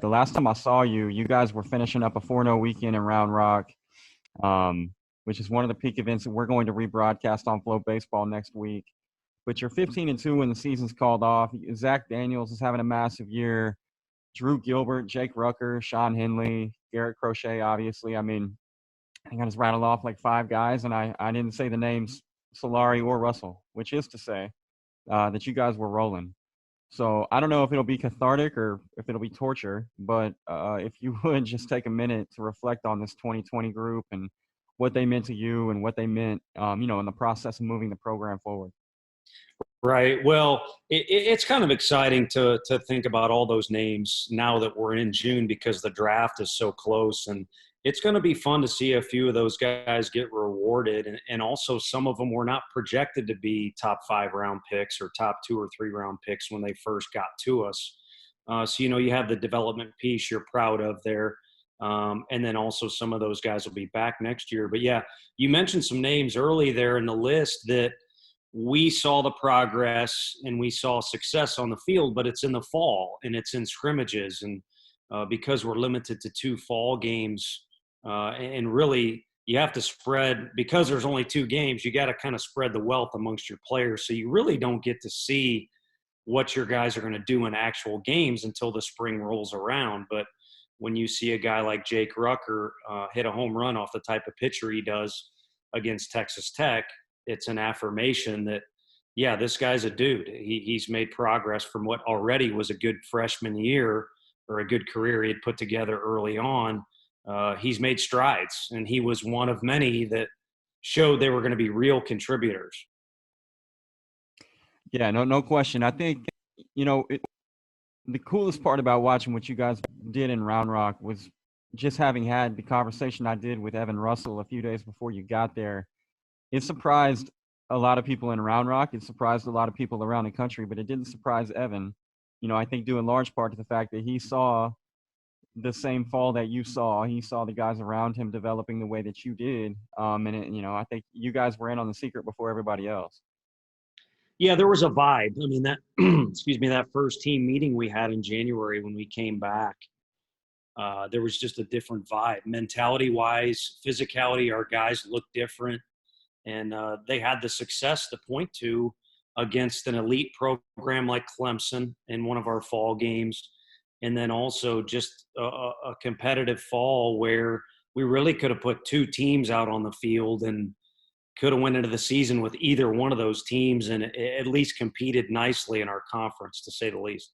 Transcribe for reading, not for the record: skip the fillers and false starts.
the last time I saw you, you guys were finishing up a 4-0 weekend in Round Rock, which is one of the peak events that we're going to rebroadcast on FloBaseball next week. But you're 15-2 when the season's called off. Zach Daniels is having a massive year. Drew Gilbert, Jake Rucker, Sean Henley, Garrett Crochet, obviously. I mean, I think I just rattled off like 5 guys, and I didn't say the names Solari or Russell, which is to say that you guys were rolling. So I don't know if it'll be cathartic or if it'll be torture, but if you would just take a minute to reflect on this 2020 group and what they meant to you and what they meant, in the process of moving the program forward. Right. Well, it's kind of exciting to think about all those names now that we're in June because the draft is so close, and it's going to be fun to see a few of those guys get rewarded. And also some of them were not projected to be top 5 round picks or top 2 or 3 round picks when they first got to us. So, you have the development piece you're proud of there. And then also some of those guys will be back next year. But yeah, you mentioned some names early there in the list that we saw the progress and we saw success on the field, but it's in the fall and it's in scrimmages. And because we're limited to 2 fall games, and really you have to spread, because there's only 2 games, you got to kind of spread the wealth amongst your players. So you really don't get to see what your guys are going to do in actual games until the spring rolls around. But when you see a guy like Jake Rucker hit a home run off the type of pitcher he does against Texas Tech, it's an affirmation that, yeah, this guy's a dude. He's made progress from what already was a good freshman year or a good career he had put together early on. He's made strides, and he was one of many that showed they were going to be real contributors. Yeah, no question. I think, the coolest part about watching what you guys did in Round Rock was just having had the conversation I did with Evan Russell a few days before you got there. It surprised a lot of people in Round Rock. It surprised a lot of people around the country, but it didn't surprise Evan. I think due in large part to the fact that he saw the same fall that you saw. He saw the guys around him developing the way that you did. I think you guys were in on the secret before everybody else. Yeah, there was a vibe. I mean, that excuse me, that first team meeting we had in January when we came back, there was just a different vibe. Mentality-wise, physicality, our guys looked different. And they had the success to point to against an elite program like Clemson in one of our fall games. And then also just a competitive fall where we really could have put 2 teams out on the field and could have went into the season with either one of those teams and at least competed nicely in our conference, to say the least.